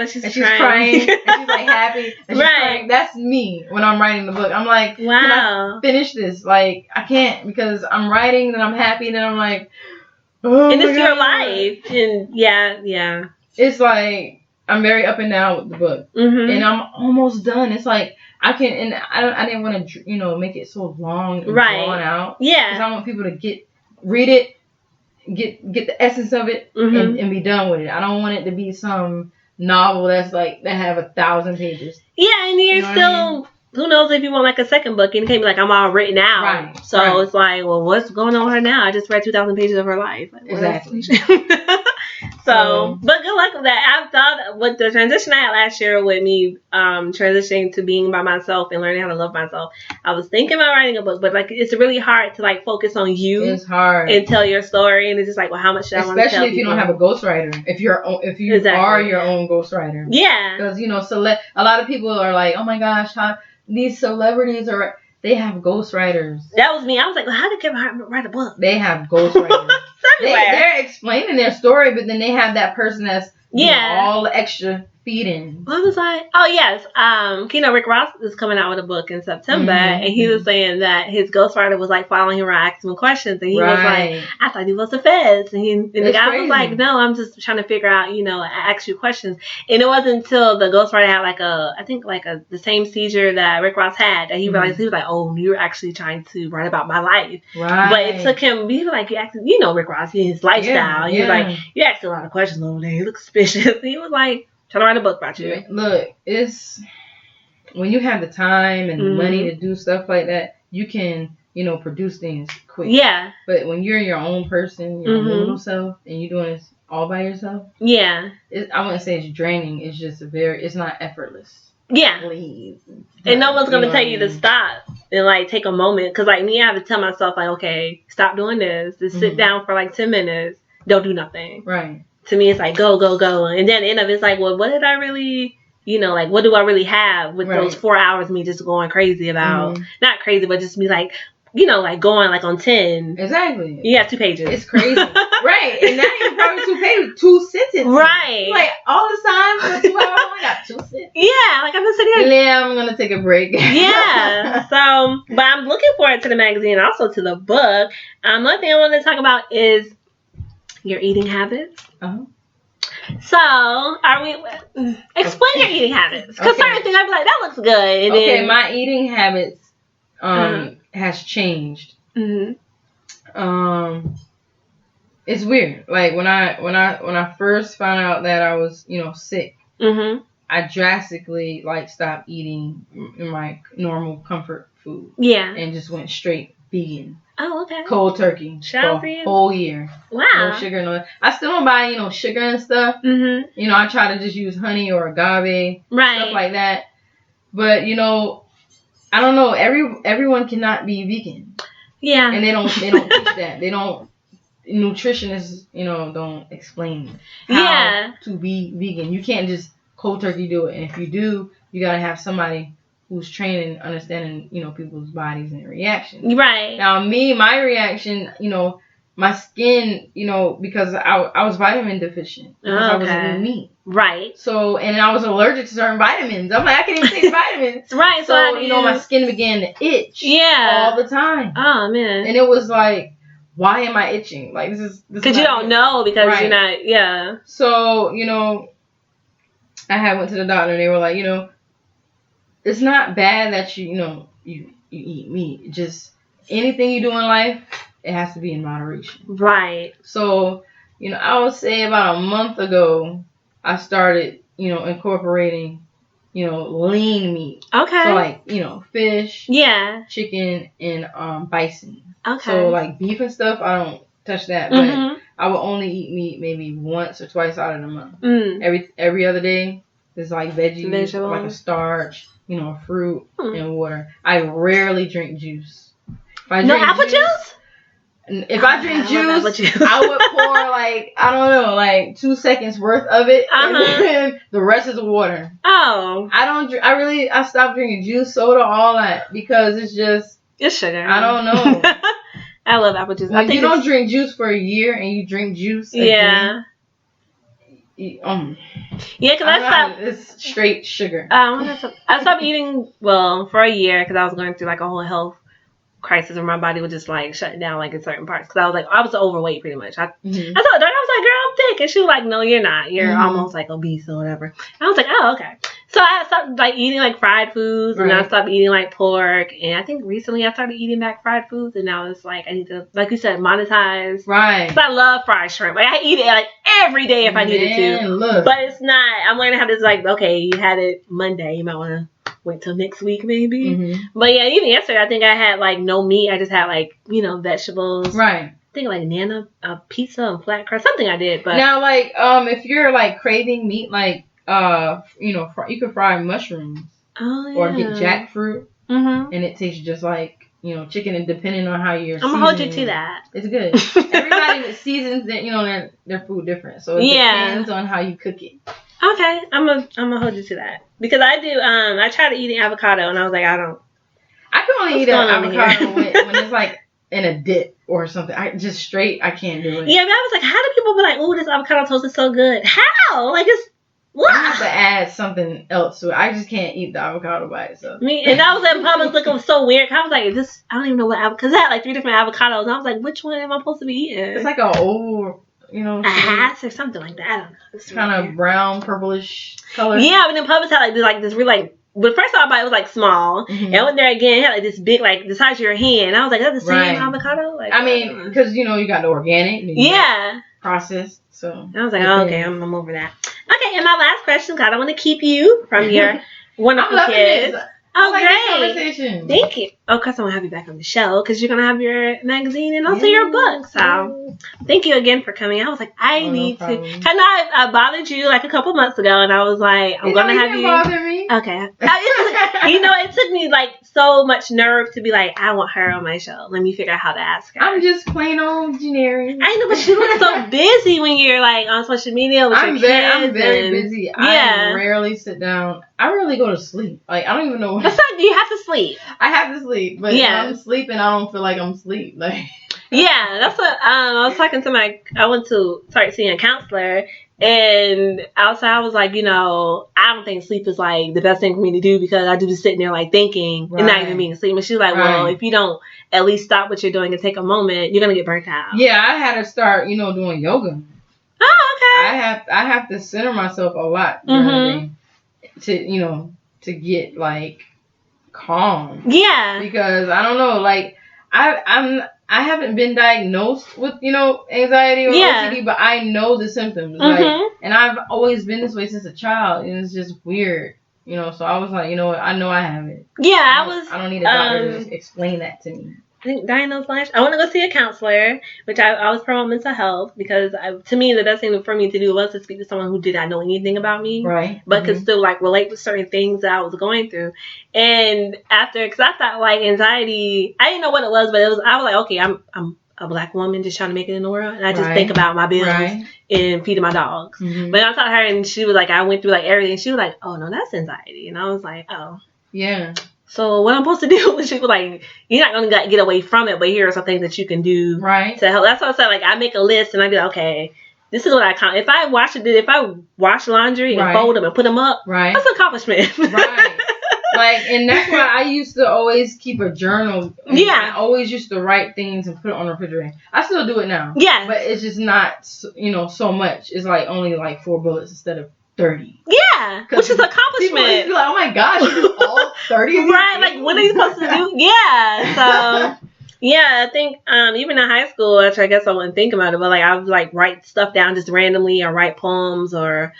she's crying. And she's like happy. And she's crying. That's me when I'm writing the book. I'm like, wow. Can I finish this? Like, I can't because I'm writing and I'm happy and I'm like, oh, and it's your life. And yeah. It's like I'm very up and down with the book, and I'm almost done. It's like I didn't want to make it so long and drawn out. Yeah. Because I want people to read it. get the essence of it and be done with it. I don't want it to be some novel that's like that have 1,000 pages. Yeah, and you're still. Who knows if you want like a second book and you can't be like, I'm all written out. Right. So it's like, well, what's going on with her now? I just read 2,000 pages of her life. Like, exactly. So, but good luck with that. I thought with the transition I had last year with me transitioning to being by myself and learning how to love myself, I was thinking about writing a book, but like it's really hard to like focus on you. It's hard. And tell your story, and it's just like, well, how much should I want to tell Especially if you don't have a ghostwriter. If you are your own ghostwriter. Yeah. Because a lot of people are like, oh my gosh, these celebrities they have ghostwriters. That was me. I was like, well, how did Kevin write a book? They have ghostwriters. They're explaining their story, but then they have that person that's doing all the extra feeding. I was like, oh yes, Rick Ross is coming out with a book in September, and he was saying that his ghostwriter was like following him around, asking him questions, and he was like, I thought he was the feds, and the guy was like, no, I'm just trying to figure out, I ask you questions, and it wasn't until the ghostwriter had the same seizure that Rick Ross had that he realized he was like, oh, you're actually trying to write about my life, but it took him. He was like, you asked, Rick Ross, his lifestyle. He was like, you asked a lot of questions over there. You look suspicious. He was like, trying to write a book about you. Look, it's when you have the time and the money to do stuff like that, you can, produce things quick. Yeah. But when you're your own person, your own little self, and you're doing this all by yourself, I wouldn't say it's draining. It's just it's not effortless. Yeah. Please. And no one's gonna tell you to stop and like take a moment. Cause like me, I have to tell myself like, okay, stop doing this. Just sit down for like 10 minutes. Don't do nothing. Right. To me, it's like, go, go, go. And then at the end of it, it's like, well, what did I really, what do I really have with those 4 hours of me just going crazy about? Not crazy, but just me like, going like on 10. Exactly. You got 2 pages. It's crazy. Right. And not even probably 2 pages, 2 sentences. Right. Like all the time for 2 hours, I got 2 sentences. Yeah. Like I'm just sitting here. Yeah, I'm going to take a break. Yeah. So, but I'm looking forward to the magazine, also to the book. One thing I wanted to talk about is your eating habits. Uh-huh. So, explain your eating habits. Because certain things I'd be like, that looks good. And then, my eating habits has changed. It's weird. Like when I first found out that I was, sick, I drastically stopped eating my normal comfort food. Yeah. And just went straight vegan. Oh, okay. Cold turkey for a whole year. Wow. No sugar, no. I still don't buy, sugar and stuff. I try to just use honey or agave, stuff like that. But I don't know. Everyone cannot be vegan. Yeah. And they don't teach that. They don't. Nutritionists, don't explain how to be vegan. You can't just cold turkey do it. And if you do, you gotta have somebody who's trained in understanding, people's bodies and their reactions. Right. Now, my reaction, my skin, because I was vitamin deficient. Because I was eating meat. Right. So, and I was allergic to certain vitamins. I'm like, I can't even take vitamins. Right. So, my skin began to itch. Yeah. All the time. Oh, man. And it was like, why am I itching? Like, this is... Because you don't know, because you're not, yeah. So, I went to the doctor and they were like, it's not bad that you eat meat. Just anything you do in life, it has to be in moderation. Right. So, I would say about a month ago, I started, incorporating, lean meat. Okay. So fish. Yeah. Chicken and bison. Okay. So beef and stuff, I don't touch that, but I will only eat meat maybe once or twice out of the month. Every other day is veggies, like a starch. Fruit and water. I rarely drink juice. No apple juice? If I drink juice, I would pour 2 seconds worth of it, and then the rest is water. Oh. I stopped drinking juice, soda, all that, because it's sugar. I don't know. I love apple juice. If you don't drink juice for a year and you drink juice again, yeah, because I stopped. It's straight sugar. I stopped eating for a year because I was going through a whole health crisis where my body was just shutting down in certain parts. Because I was overweight pretty much. I told her, I was like, girl, I'm thick, and she was like, no, you're not. You're almost obese or whatever. And I was like, oh, okay. So I stopped like eating like fried foods, and I stopped eating like pork. And I think recently I started eating back fried foods, and now it's like I need to, like you said, monetize. Right. Because I love fried shrimp. Like I eat it like every day if I needed to. Look. But it's not. I'm going to have this like, okay, you had it Monday, you might want to wait till next week maybe. Mm-hmm. But yeah, even yesterday I think I had like no meat. I just had like, you know, vegetables. Right. I think like Nana pizza and flat crust, something I did. But now like if you're like craving meat, like you know, you could fry mushrooms. Oh, yeah. Or get jackfruit, and it tastes just like, you know, chicken. And depending on how you're, I'm gonna hold you to that. It's good. Everybody that seasons that, you know, their food different, so it depends on how you cook it. Okay, I'm gonna hold you to that because I do. I tried eating avocado and I was like, I can only eat an avocado when it's like in a dip or something. I can't do it. Yeah, but I was like, how do people be like, oh, this avocado toast is so good? How? Like it's. What? I have to add something else to it. I just can't eat the avocado by itself. And I was at Publix looking so weird. I was like, I don't even know what avocado, because I had like 3 different avocados. And I was like, which one am I supposed to be eating? It's like an old, you know, a Hass or something like that. I don't know. It's kind of brown, purplish color. Yeah, but then Publix had like this really like, but first of all, it was like small. Mm-hmm. And I went there again, it had like this big, like the size of your hand. And I was like, that's the same avocado? Like, I mean, because, you know, you got the organic. Yeah. Processed. So I was like, oh, okay, I'm over that. Okay, and my last question, because I don't want to keep you from your wonderful kids. Oh, great. Thank you. Oh, because I want to have you back on the show because you're going to have your magazine and also your book. So thank you again for coming. I was like, I need to. I bothered you like a couple months ago and I was like, I'm going to have you. Bother me. Okay. You know, it took me like so much nerve to be like, I want her on my show. Let me figure out how to ask her. I'm just plain old generic. I know, but you look so busy when you're like on social media with your kids. I'm very busy. Yeah. I rarely sit down. I rarely go to sleep. Like, I don't even know what. That's not, you have to sleep. I have to sleep, but when I'm sleeping, I don't feel like I'm asleep. Like, yeah, that's what I was talking to I went to start seeing a counselor, and outside I was like, you know, I don't think sleep is like the best thing for me to do because I do just sitting there like thinking and not even being asleep. And she's like, well, if you don't at least stop what you're doing and take a moment, you're gonna get burnt out. Yeah, I had to start, you know, doing yoga. Oh, okay. I have to center myself a lot during the day to, you know, to get like calm. Yeah. Because I don't know, like I haven't been diagnosed with, you know, anxiety or OCD, but I know the symptoms. Like, and I've always been this way since a child, and it's just weird, you know. So I was like, you know what, I know I have it. Yeah, I don't need a doctor to explain that to me. I think diagnosed last. I want to go see a counselor, which I always promote mental health because to me the best thing for me to do was to speak to someone who did not know anything about me, right? But could still like relate with certain things that I was going through. And because I thought like anxiety, I didn't know what it was, but I was like, okay, I'm a black woman just trying to make it in the world, and I just think about my bills and feeding my dogs. But I talked to her, and she was like, I went through like everything. She was like, oh no, that's anxiety, and I was like, oh yeah. So what I'm supposed to do is she was like, you're not going to get away from it, but here are some things that you can do to help. That's what I said. Like, I make a list and I be like, okay, this is what I count. If I wash laundry and fold them and put them up, that's an accomplishment. Right. Like, and that's why I used to always keep a journal. Yeah. I always used to write things and put it on the refrigerator. I still do it now. Yeah. But it's just not, you know, so much. It's like only like 4 bullets instead of 30. Yeah, which is an accomplishment. People be like, oh my gosh, you do all 30 right, like what are you supposed to do? Yeah, so yeah, I think even in high school, which I guess I wouldn't think about it, but like I would like write stuff down just randomly or write poems or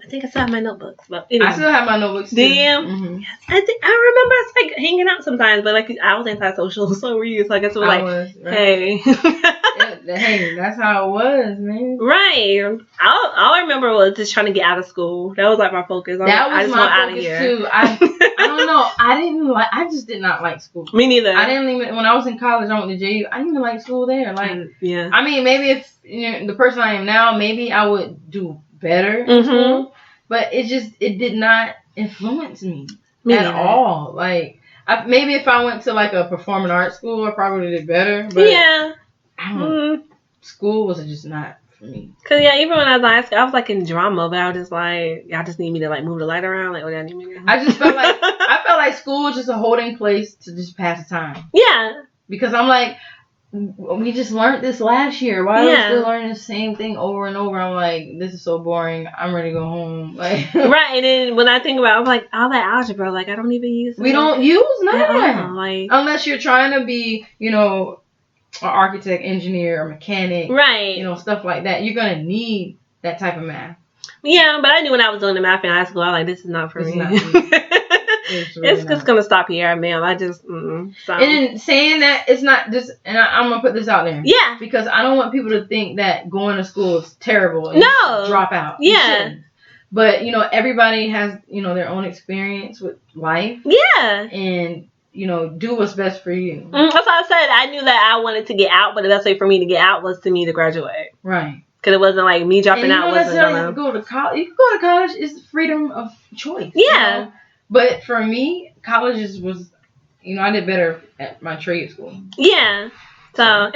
I think I still have my notebooks. But anyway. I still have my notebooks too. Do you? Mm-hmm. Yes, I remember us like hanging out sometimes, but like I was antisocial, so were you. So I guess it was like, hey. Hey, that's how it was, man. Right. All I remember was just trying to get out of school. That was like my focus. I just my focus too. I don't know. I just did not like school. Me neither. I didn't even, when I was in college, I went to JU. I didn't even like school there. Like, yeah. I mean, maybe if the person I am now, maybe I would do better in school, but it did not influence me at all. Like, maybe if I went to like a performing arts school, I probably did better. But yeah. School was just not for me. Cause yeah, even when I was in high school, I was like in drama, but I was just like, y'all just need me to like move the light around, like what do I need me to do? I just felt like school was just a holding place to just pass the time. Yeah. Because I'm like, we just learned this last year. Why are we still learning the same thing over and over? I'm like, this is so boring. I'm ready to go home. Like, right. And then when I think about it, I'm like, all that algebra, like, I don't even use it. We don't use none of that. Like, unless you're trying to be, you know, an architect, engineer, or mechanic. Right. You know, stuff like that. You're going to need that type of math. Yeah, but I knew when I was doing the math in high school, I was like, this is not for me. It's just going to stop here, man. I just, so. And then saying that, it's not just, and I'm going to put this out there. Yeah. Because I don't want people to think that going to school is terrible. And drop out. Yeah. But, you know, everybody has, you know, their own experience with life. Yeah. And, you know, do what's best for you. That's what I said. I knew that I wanted to get out, but the best way for me to get out was to graduate. Right. Because it wasn't like me dropping out. You don't necessarily have to go to college. You can go to college. It's freedom of choice. Yeah. You know? But for me, college was, you know, I did better at my trade school. Yeah. So, and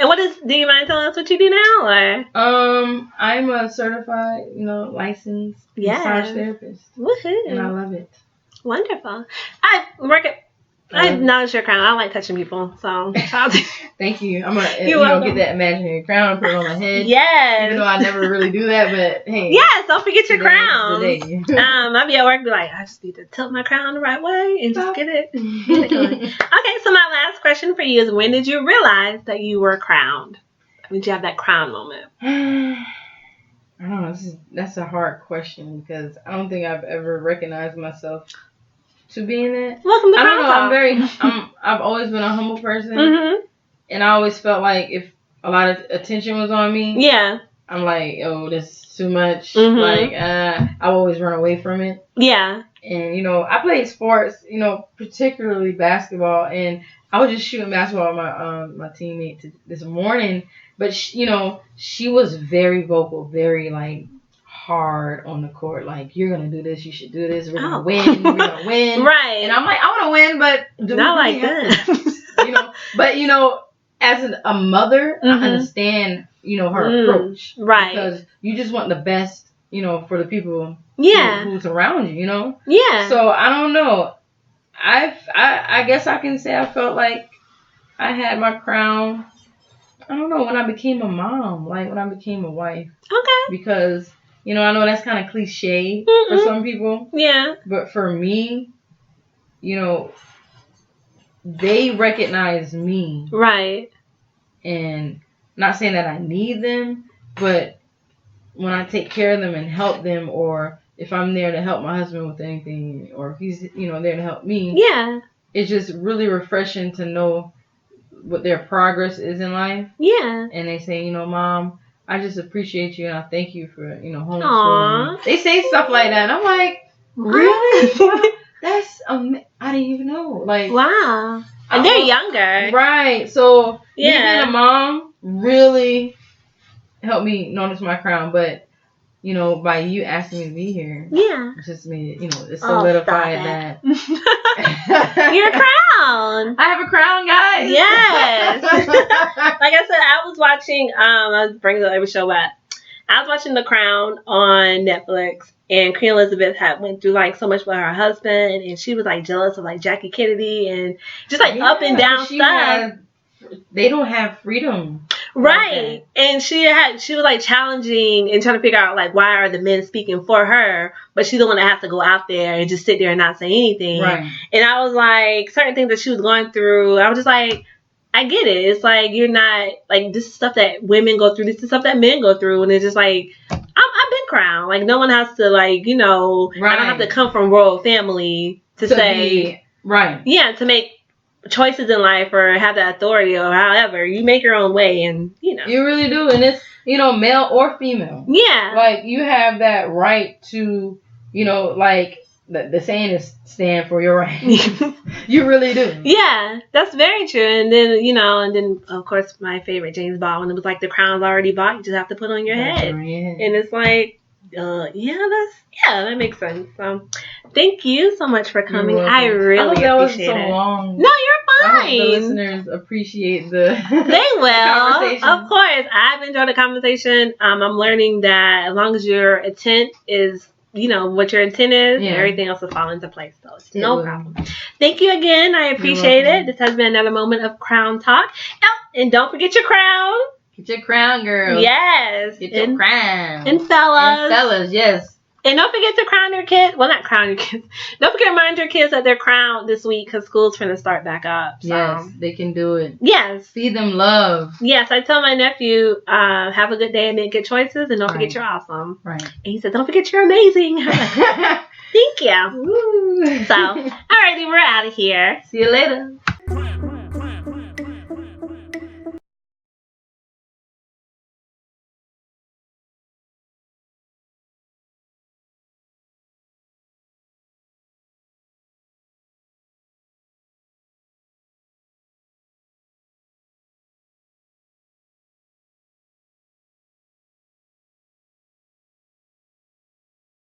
do you mind telling us what you do now, or? I'm a certified, you know, licensed massage therapist. Woohoo. And I love it. Wonderful. I work at, I acknowledge your crown. I like touching people, so. Thank you. I'm gonna get that imaginary crown and put it on my head. Yes. Even though I never really do that, but hey. Yes, don't forget your crown. I'll be at work and be like, I just need to tilt my crown the right way and just get it going. Okay, so my last question for you is, when did you realize that you were crowned? When did you have that crown moment? I don't know. That's a hard question because I don't think I've ever recognized myself to be in it. Welcome to CrownTalk. I don't know. I've always been a humble person, and I always felt like if a lot of attention was on me, I'm like, oh, this is too much. Like, I always run away from it. Yeah. And you know, I played sports, you know, particularly basketball, and I was just shooting basketball with my teammate this morning, but she was very vocal, very like hard on the court, like, you're gonna do this, you should do this, we're gonna win, we're gonna win. Right. And I'm like, I wanna win, but not like that. You know, but you know, as a mother, I understand, you know, her approach. Right. Because you just want the best, you know, for the people who's around you, you know? Yeah. So I don't know. I guess I can say I felt like I had my crown, I don't know, when I became a mom, like when I became a wife. Okay. Because, you know, I know that's kind of cliche for some people. Yeah. But for me, you know, they recognize me. Right. And not saying that I need them, but when I take care of them and help them, or if I'm there to help my husband with anything, or if he's, you know, there to help me. Yeah. It's just really refreshing to know what their progress is in life. Yeah. And they say, you know, Mom, I just appreciate you and I thank you for, you know, homeschooling. Aww. They say stuff like that. And I'm like, really? Wow, that's I didn't even know. Like, wow. And they're younger. Right. So me being a mom really helped me notice my crown. But, you know, by you asking me to be here, it just made it, you know, it solidified that. You're a crown. I have a crown, guys. Yes. Like I said, I was watching, I bring it up every show, but I was watching The Crown on Netflix, and Queen Elizabeth went through like so much with her husband, and she was like jealous of like Jackie Kennedy and just like up and down stuff. They don't have freedom. Right. And she was like challenging and trying to figure out like, why are the men speaking for her, but she's the one that has to go out there and just sit there and not say anything. Right. And I was like, certain things that she was going through, I was just like, I get it. It's like, you're not like, this is stuff that women go through. This is stuff that men go through. And it's just like, I've been crowned. Like, no one has to like, you know, I don't have to come from royal family to say, right. Yeah, to make choices in life or have that authority, or however you make your own way, and you know, you really do. And it's, you know, male or female, like you have that right to, you know, like the saying is stand for your right. You really do. Yeah, that's very true. And then, you know, of course my favorite, James Baldwin, it was like, the crown's already bought, you just have to put on your head. And it's like, that makes sense. So thank you so much for coming. I really appreciate it. So long. No, you're fine. I hope the listeners appreciate the They will. Conversation. Of course. I've enjoyed the conversation. I'm learning that as long as your intent is what your intent is, everything else will fall into place. So it's no problem. Thank you again. I appreciate it. This has been another moment of Crown Talk. Oh, and don't forget your crown. Get your crown, girl. Yes. Get your crown. And fellas. And fellas, yes. And don't forget to crown your kids. Well, not crown your kids. Don't forget to remind your kids that they're crowned this week because school's going to start back up. So. Yes, they can do it. Yes. Feed them love. Yes, I tell my nephew, have a good day and make good choices. And don't forget you're awesome. Right. And he said, don't forget you're amazing. Thank you. Woo. So, alrighty, we're out of here. See you later.